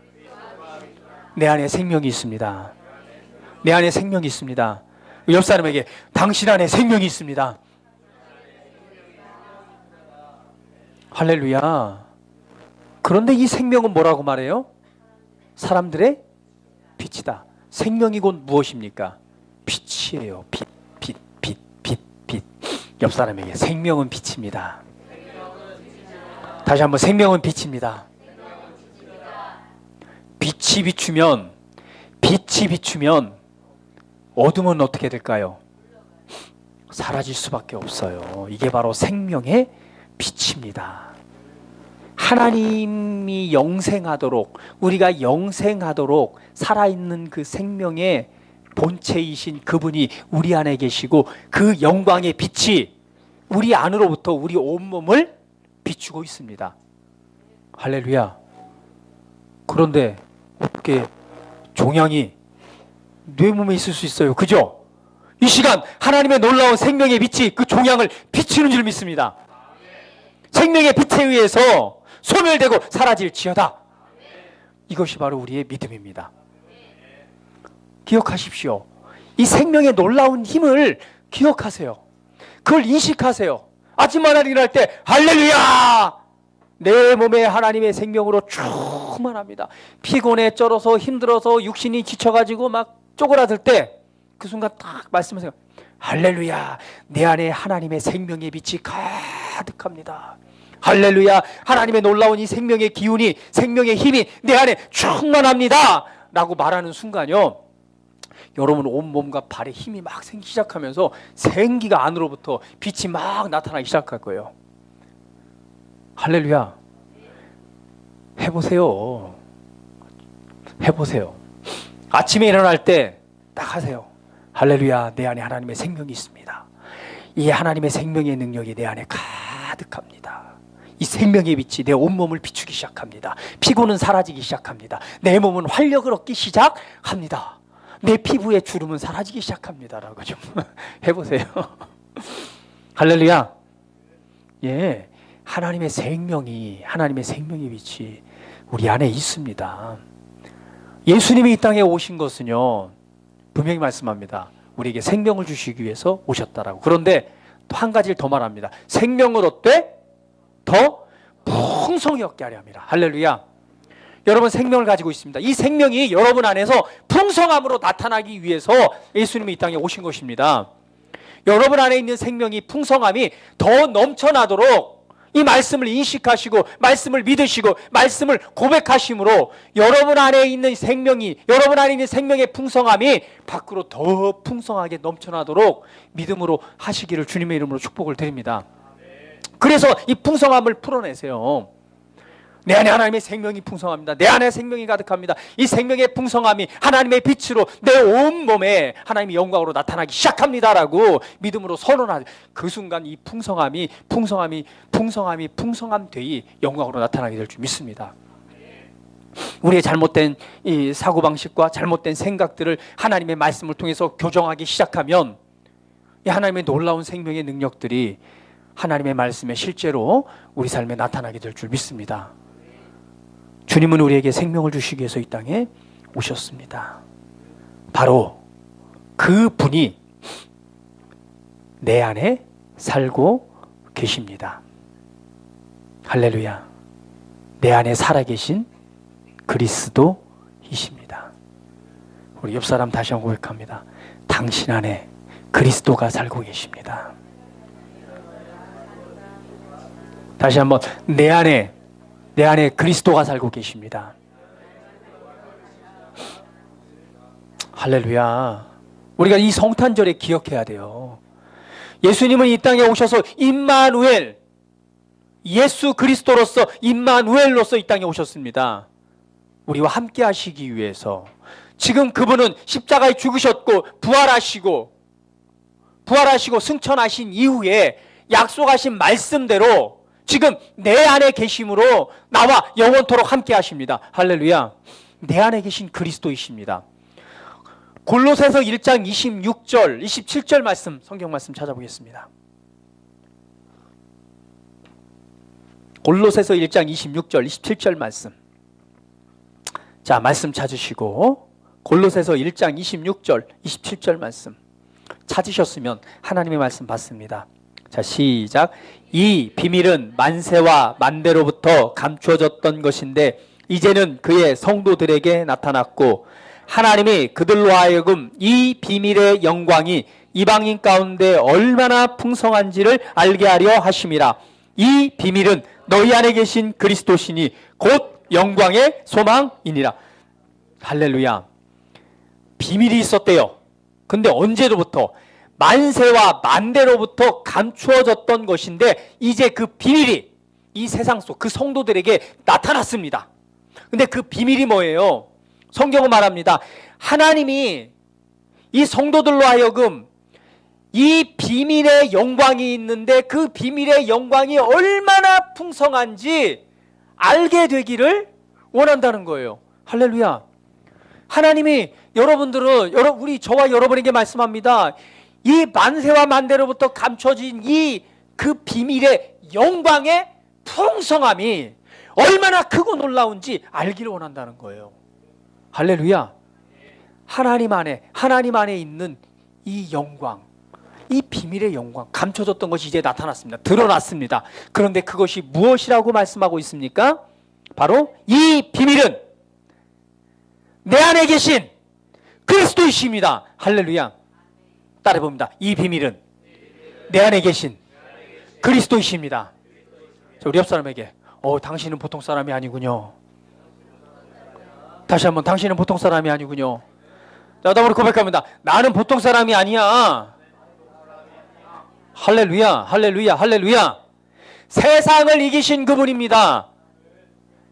내 안에 생명이 있습니다. 내 안에 생명이 있습니다. 옆 사람에게 당신 안에 생명이 있습니다. 할렐루야. 그런데 이 생명은 뭐라고 말해요? 사람들의 빛이다. 생명이 곧 무엇입니까? 빛이에요. 빛. 옆 사람에게 생명은 빛입니다. 다시 한번 생명은 빛입니다. 빛이 비추면 어둠은 어떻게 될까요? 사라질 수밖에 없어요. 이게 바로 생명의 빛입니다. 하나님이 영생하도록 우리가 영생하도록 살아있는 그 생명의 본체이신 그분이 우리 안에 계시고 그 영광의 빛이 우리 안으로부터 우리 온몸을 비추고 있습니다. 할렐루야. 그런데 어떻게 종양이 내 몸에 있을 수 있어요? 그죠? 이 시간 하나님의 놀라운 생명의 빛이 그 종양을 비추는 줄 믿습니다. 생명의 빛에 의해서 소멸되고 사라질지어다. 이것이 바로 우리의 믿음입니다. 기억하십시오. 이 생명의 놀라운 힘을 기억하세요. 그걸 인식하세요. 아침마다 일어날 때 할렐루야! 내 몸에 하나님의 생명으로 충만합니다. 피곤해 쩔어서 힘들어서 육신이 지쳐가지고 막 쪼그라들 때 그 순간 딱 말씀하세요. 할렐루야! 내 안에 하나님의 생명의 빛이 가득합니다. 할렐루야! 하나님의 놀라운 이 생명의 기운이 생명의 힘이 내 안에 충만합니다. 라고 말하는 순간요, 여러분 온몸과 발에 힘이 막 생기기 시작하면서 생기가 안으로부터 빛이 막 나타나기 시작할 거예요. 할렐루야. 해보세요. 아침에 일어날 때 딱 하세요. 할렐루야. 내 안에 하나님의 생명이 있습니다. 이 하나님의 생명의 능력이 내 안에 가득합니다. 이 생명의 빛이 내 온몸을 비추기 시작합니다. 피곤은 사라지기 시작합니다. 내 몸은 활력을 얻기 시작합니다. 내 피부의 주름은 사라지기 시작합니다. 라고 좀 해보세요. 할렐루야. 예, 하나님의 생명의 빛이 우리 안에 있습니다. 예수님이 이 땅에 오신 것은요, 분명히 말씀합니다. 우리에게 생명을 주시기 위해서 오셨다라고. 그런데 또 한 가지를 더 말합니다. 생명을 어때? 더 풍성히 얻게 하려 합니다. 할렐루야. 여러분 생명을 가지고 있습니다. 이 생명이 여러분 안에서 풍성함으로 나타나기 위해서 예수님이 이 땅에 오신 것입니다. 여러분 안에 있는 생명이 풍성함이 더 넘쳐나도록 이 말씀을 인식하시고 말씀을 믿으시고 말씀을 고백하심으로 여러분 안에 있는 생명의 풍성함이 밖으로 더 풍성하게 넘쳐나도록 믿음으로 하시기를 주님의 이름으로 축복을 드립니다. 그래서 이 풍성함을 풀어내세요. 내 안에 하나님의 생명이 풍성합니다. 내 안에 생명이 가득합니다. 이 생명의 풍성함이 하나님의 빛으로 내 온몸에 하나님의 영광으로 나타나기 시작합니다라고 믿음으로 선언하죠. 그 순간 이 풍성함이 풍성함되이 영광으로 나타나게 될 줄 믿습니다. 우리의 잘못된 이 사고방식과 잘못된 생각들을 하나님의 말씀을 통해서 교정하기 시작하면 이 하나님의 놀라운 생명의 능력들이 하나님의 말씀에 실제로 우리 삶에 나타나게 될 줄 믿습니다. 주님은 우리에게 생명을 주시기 위해서 이 땅에 오셨습니다. 바로 그 분이 내 안에 살고 계십니다. 할렐루야. 내 안에 살아계신 그리스도이십니다. 우리 옆 사람 다시 한번 고백합니다. 당신 안에 그리스도가 살고 계십니다. 다시 한번 내 안에 그리스도가 살고 계십니다. 할렐루야. 우리가 이 성탄절에 기억해야 돼요. 예수님은 이 땅에 오셔서 임마누엘, 예수 그리스도로서 임마누엘로서 이 땅에 오셨습니다. 우리와 함께 하시기 위해서. 지금 그분은 십자가에 죽으셨고 부활하시고 승천하신 이후에 약속하신 말씀대로 지금 내 안에 계심으로 나와 영원토록 함께 하십니다. 할렐루야. 내 안에 계신 그리스도이십니다. 골로새서 1장 26절, 27절 말씀, 성경 말씀 찾아보겠습니다. 골로새서 1장 26절, 27절 말씀. 자, 말씀 찾으시고 골로새서 1장 26절, 27절 말씀 찾으셨으면 하나님의 말씀 받습니다. 자, 시작. 이 비밀은 만세와 만대로부터 감추어졌던 것인데 이제는 그의 성도들에게 나타났고 하나님이 그들로 하여금 이 비밀의 영광이 이방인 가운데 얼마나 풍성한지를 알게 하려 하심이라. 이 비밀은 너희 안에 계신 그리스도시니 곧 영광의 소망이니라. 할렐루야. 비밀이 있었대요. 근데 언제로부터? 만세와 만대로부터 감추어졌던 것인데 이제 그 비밀이 이 세상 속 그 성도들에게 나타났습니다. 근데 그 비밀이 뭐예요? 성경은 말합니다. 하나님이 이 성도들로 하여금 이 비밀의 영광이 있는데 그 비밀의 영광이 얼마나 풍성한지 알게 되기를 원한다는 거예요. 할렐루야. 하나님이 저와 여러분에게 말씀합니다. 이 만세와 만대로부터 감춰진 이 그 비밀의 영광의 풍성함이 얼마나 크고 놀라운지 알기를 원한다는 거예요. 할렐루야. 하나님 안에 있는 이 영광, 이 비밀의 영광, 감춰졌던 것이 이제 나타났습니다. 드러났습니다. 그런데 그것이 무엇이라고 말씀하고 있습니까? 바로 이 비밀은 내 안에 계신 그리스도이십니다. 할렐루야. 따라해봅니다. 이 비밀은 내 안에 계신 그리스도이십니다. 자, 우리 옆 사람에게 당신은 보통 사람이 아니군요. 다시 한번, 당신은 보통 사람이 아니군요. 자, 다음으로 고백합니다. 나는 보통 사람이 아니야. 할렐루야, 할렐루야, 할렐루야. 세상을 이기신 그분입니다.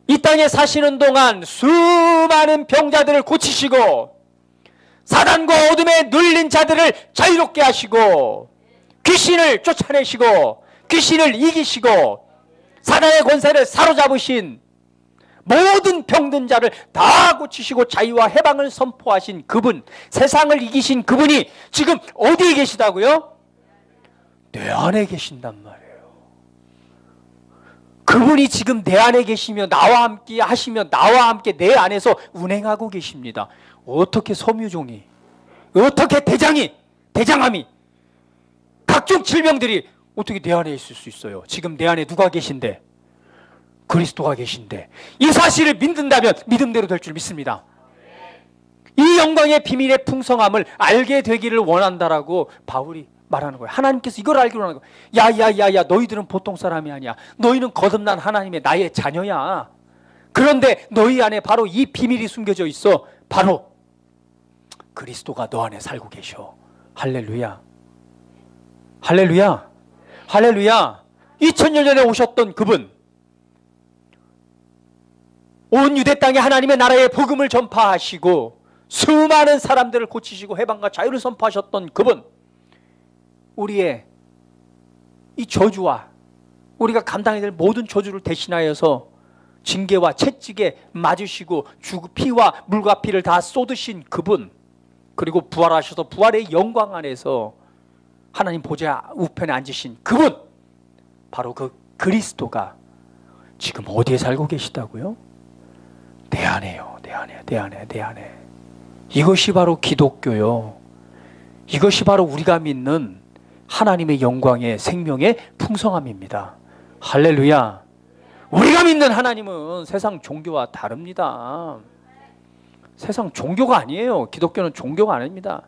이 땅에 사시는 동안 수많은 병자들을 고치시고 사단과 어둠에 눌린 자들을 자유롭게 하시고 귀신을 쫓아내시고 귀신을 이기시고 사단의 권세를 사로잡으신 모든 병든 자를 다 고치시고 자유와 해방을 선포하신 그분, 세상을 이기신 그분이 지금 어디에 계시다고요? 내 안에 계신단 말이에요. 그분이 지금 내 안에 계시며 나와 함께 하시며 나와 함께 내 안에서 운행하고 계십니다. 어떻게 섬유종이, 어떻게 대장암이, 각종 질병들이 어떻게 내 안에 있을 수 있어요? 지금 내 안에 누가 계신데? 그리스도가 계신데. 이 사실을 믿는다면 믿음대로 될 줄 믿습니다. 이 영광의 비밀의 풍성함을 알게 되기를 원한다라고 바울이 말하는 거예요. 하나님께서 이걸 알기로 하는 거예요. 야야야야, 너희들은 보통 사람이 아니야. 너희는 거듭난 하나님의 나의 자녀야. 그런데 너희 안에 바로 이 비밀이 숨겨져 있어. 바로 그리스도가 너 안에 살고 계셔. 할렐루야. 할렐루야. 할렐루야. 2000년 전에 오셨던 그분, 온 유대 땅에 하나님의 나라의 복음을 전파하시고 수많은 사람들을 고치시고 해방과 자유를 선포하셨던 그분, 우리의 이 저주와 우리가 감당해야 될 모든 저주를 대신하여서 징계와 채찍에 맞으시고 피와 물과 피를 다 쏟으신 그분, 그리고 부활하셔서 부활의 영광 안에서 하나님 보좌 우편에 앉으신 그분, 바로 그 그리스도가 지금 어디에 살고 계시다고요? 내 안에요. 내 안에, 내 안에, 내 안에. 이것이 바로 기독교요. 이것이 바로 우리가 믿는 하나님의 영광의 생명의 풍성함입니다. 할렐루야. 우리가 믿는 하나님은 세상 종교와 다릅니다. 세상 종교가 아니에요. 기독교는 종교가 아닙니다.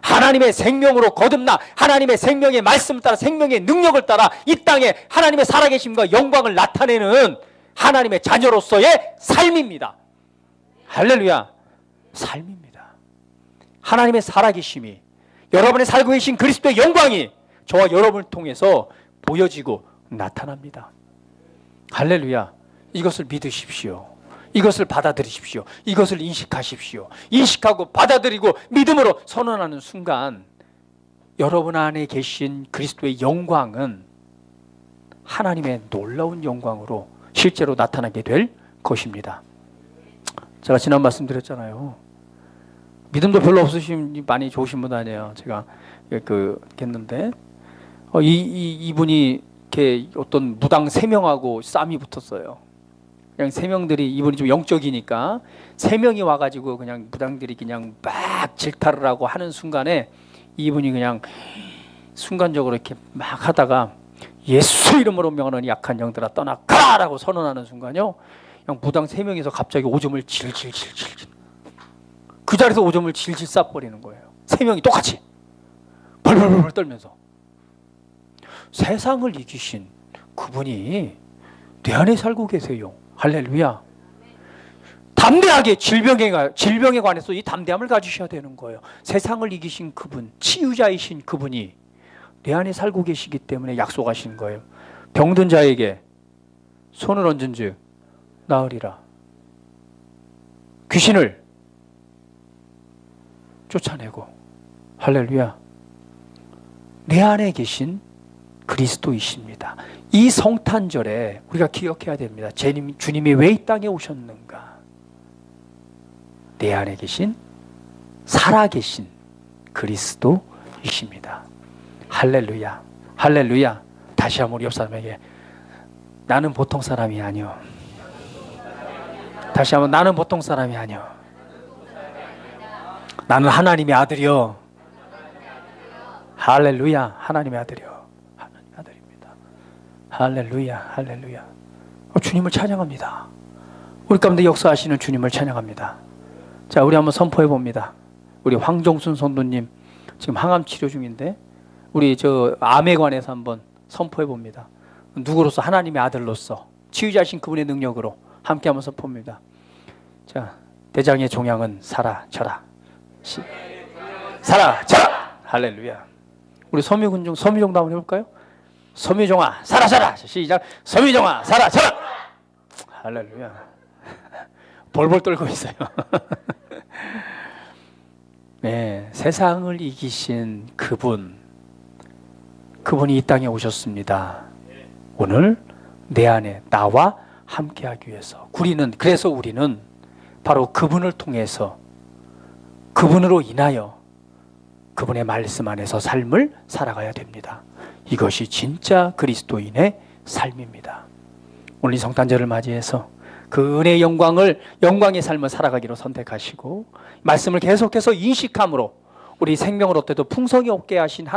하나님의 생명으로 거듭나 하나님의 생명의 말씀을 따라 생명의 능력을 따라 이 땅에 하나님의 살아계심과 영광을 나타내는 하나님의 자녀로서의 삶입니다. 할렐루야. 삶입니다. 하나님의 살아계심이, 여러분의 살고 계신 그리스도의 영광이 저와 여러분을 통해서 보여지고 나타납니다. 할렐루야. 이것을 믿으십시오. 이것을 받아들이십시오. 이것을 인식하십시오. 인식하고 받아들이고 믿음으로 선언하는 순간 여러분 안에 계신 그리스도의 영광은 하나님의 놀라운 영광으로 실제로 나타나게 될 것입니다. 제가 지난 말씀 드렸잖아요. 믿음도 별로 없으신, 많이 좋으신 분 아니에요. 제가 했는데 이분이 이렇게 어떤 무당 3명하고 싸움이 붙었어요. 그냥 3명들이, 이분이 좀 영적이니까 3명이 와가지고 그냥 무당들이 그냥 막 질타를 하고 하는 순간에 이분이 그냥 순간적으로 이렇게 막 하다가 예수 이름으로 명하는 약한 영들아 떠나가라 라고 선언하는 순간요, 그냥 무당 3명이서 갑자기 오줌을 질질질질, 그 자리에서 오줌을 질질 싸버리는 거예요. 3명이 똑같이 벌벌벌 떨면서. 세상을 이기신 그분이 내 안에 살고 계세요. 할렐루야. 담대하게 질병에 관해서 이 담대함을 가지셔야 되는 거예요. 세상을 이기신 그분, 치유자이신 그분이 내 안에 살고 계시기 때문에 약속하신 거예요. 병든 자에게 손을 얹은 즉 나으리라. 귀신을 쫓아내고. 할렐루야. 내 안에 계신 그리스도이십니다. 이 성탄절에 우리가 기억해야 됩니다. 주님이 왜 이 땅에 오셨는가? 내 안에 계신, 살아계신 그리스도이십니다. 할렐루야. 할렐루야. 다시 한번 우리 옆 사람에게, 나는 보통 사람이 아니요. 다시 한번, 나는 보통 사람이 아니요. 나는 하나님의 아들이요. 할렐루야. 하나님의 아들이요. 하나님의 아들입니다. 할렐루야. 할렐루야. 주님을 찬양합니다. 우리 가운데 역사하시는 주님을 찬양합니다. 자, 우리 한번 선포해 봅니다. 우리 황정순 선도님 지금 항암 치료 중인데 우리 암에 관해서 한번 선포해 봅니다. 누구로서? 하나님의 아들로서 치유자신 그분의 능력으로 함께 한번 선포합니다. 자, 대장의 종양은 사라져라. 사라져라. 할렐루야. 우리 서미군중, 서미정도 한번 해볼까요? 서미정아 사라져라. 시작. 서미정아 사라져라. 할렐루야. 벌벌 떨고 있어요. 네, 세상을 이기신 그분이 이 땅에 오셨습니다. 오늘 내 안에 나와 함께하기 위해서. 그래서 우리는 바로 그분을 통해서, 그분으로 인하여 그분의 말씀 안에서 삶을 살아가야 됩니다. 이것이 진짜 그리스도인의 삶입니다. 오늘 이 성탄절을 맞이해서 그 은혜의 영광의 삶을 살아가기로 선택하시고 말씀을 계속해서 인식함으로 우리 생명을 얻때도 풍성이 없게 하신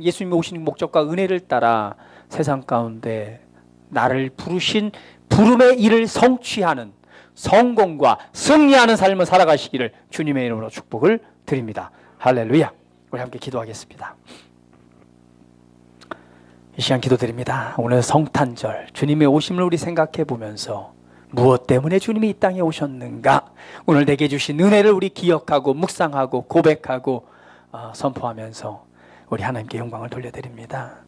예수님의 오신 목적과 은혜를 따라 세상 가운데 나를 부르신 부름의 일을 성취하는 성공과 승리하는 삶을 살아가시기를 주님의 이름으로 축복을 드립니다. 할렐루야. 우리 함께 기도하겠습니다. 이 시간 기도드립니다. 오늘 성탄절 주님의 오심을 우리 생각해 보면서 무엇 때문에 주님이 이 땅에 오셨는가, 오늘 내게 주신 은혜를 우리 기억하고 묵상하고 고백하고 선포하면서 우리 하나님께 영광을 돌려드립니다.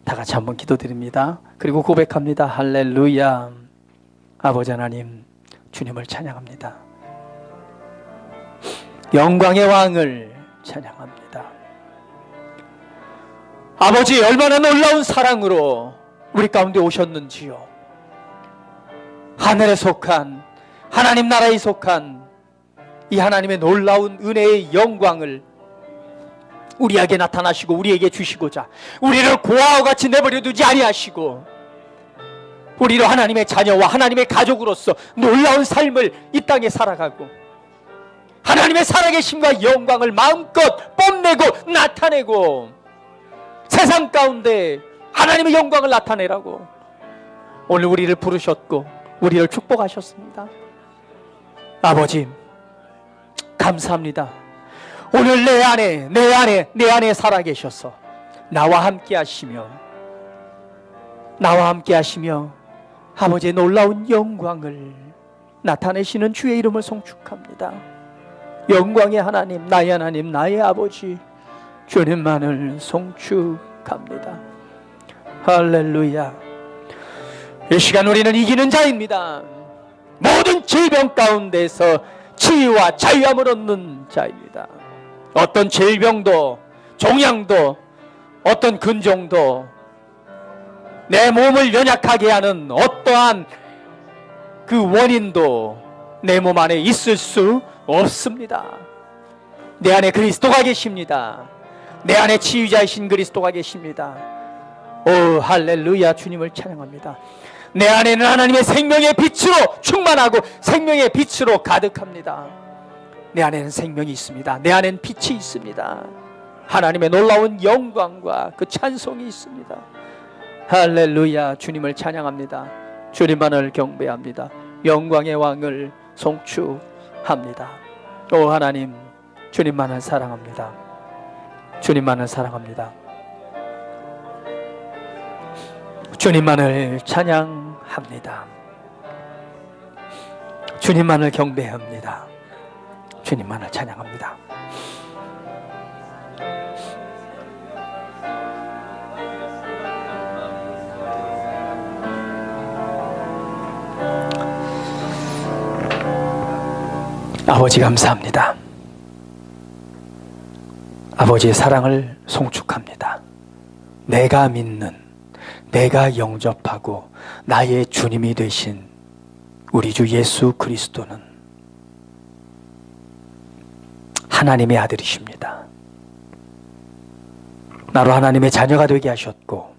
다 같이 한번 기도드립니다. 그리고 고백합니다. 할렐루야. 아버지 하나님, 주님을 찬양합니다. 영광의 왕을 찬양합니다. 아버지, 얼마나 놀라운 사랑으로 우리 가운데 오셨는지요. 하늘에 속한, 하나님 나라에 속한 이 하나님의 놀라운 은혜의 영광을 우리에게 나타나시고 우리에게 주시고자 우리를 고아와 같이 내버려 두지 아니하시고 우리로 하나님의 자녀와 하나님의 가족으로서 놀라운 삶을 이 땅에 살아가고 하나님의 살아계심과 영광을 마음껏 뽐내고 나타내고 세상 가운데 하나님의 영광을 나타내라고 오늘 우리를 부르셨고 우리를 축복하셨습니다. 아버지, 감사합니다. 오늘 내 안에 살아계셔서 나와 함께 하시며 아버지의 놀라운 영광을 나타내시는 주의 이름을 송축합니다. 영광의 하나님, 나의 아버지 주님만을 송축합니다. 할렐루야. 이 시간 우리는 이기는 자입니다. 모든 질병 가운데서 치유와 자유함을 얻는 자입니다. 어떤 질병도 종양도 어떤 근종도 내 몸을 연약하게 하는 어떠한 그 원인도 내 몸 안에 있을 수 없습니다. 내 안에 그리스도가 계십니다. 내 안에 치유자이신 그리스도가 계십니다. 오 할렐루야. 주님을 찬양합니다. 내 안에는 하나님의 생명의 빛으로 충만하고 생명의 빛으로 가득합니다. 내 안에는 생명이 있습니다. 내 안에는 빛이 있습니다. 하나님의 놀라운 영광과 그 찬송이 있습니다. 할렐루야. 주님을 찬양합니다. 주님만을 경배합니다. 영광의 왕을 송축합니다. 오 하나님, 주님만을 사랑합니다. 주님만을 사랑합니다. 주님만을 찬양합니다. 주님만을 경배합니다. 주님만을 찬양합니다. 아버지 감사합니다. 아버지의 사랑을 송축합니다. 내가 믿는, 내가 영접하고 나의 주님이 되신 우리 주 예수 그리스도는 하나님의 아들이십니다. 나로 하나님의 자녀가 되게 하셨고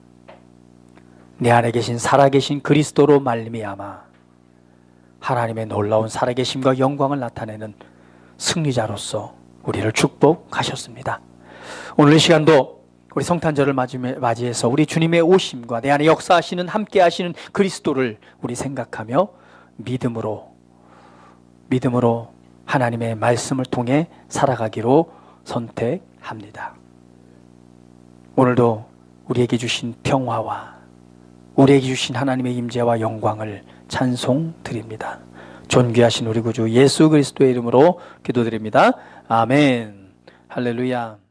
내 안에 계신 살아계신 그리스도로 말미암아 하나님의 놀라운 살아계심과 영광을 나타내는 승리자로서 우리를 축복하셨습니다. 오늘 이 시간도 우리 성탄절을 맞이해서 우리 주님의 오심과 내 안에 역사하시는 함께 하시는 그리스도를 우리 생각하며 믿음으로 하나님의 말씀을 통해 살아가기로 선택합니다. 오늘도 우리에게 주신 평화와 우리에게 주신 하나님의 임재와 영광을 찬송드립니다. 존귀하신 우리 구주 예수 그리스도의 이름으로 기도드립니다. 아멘. 할렐루야.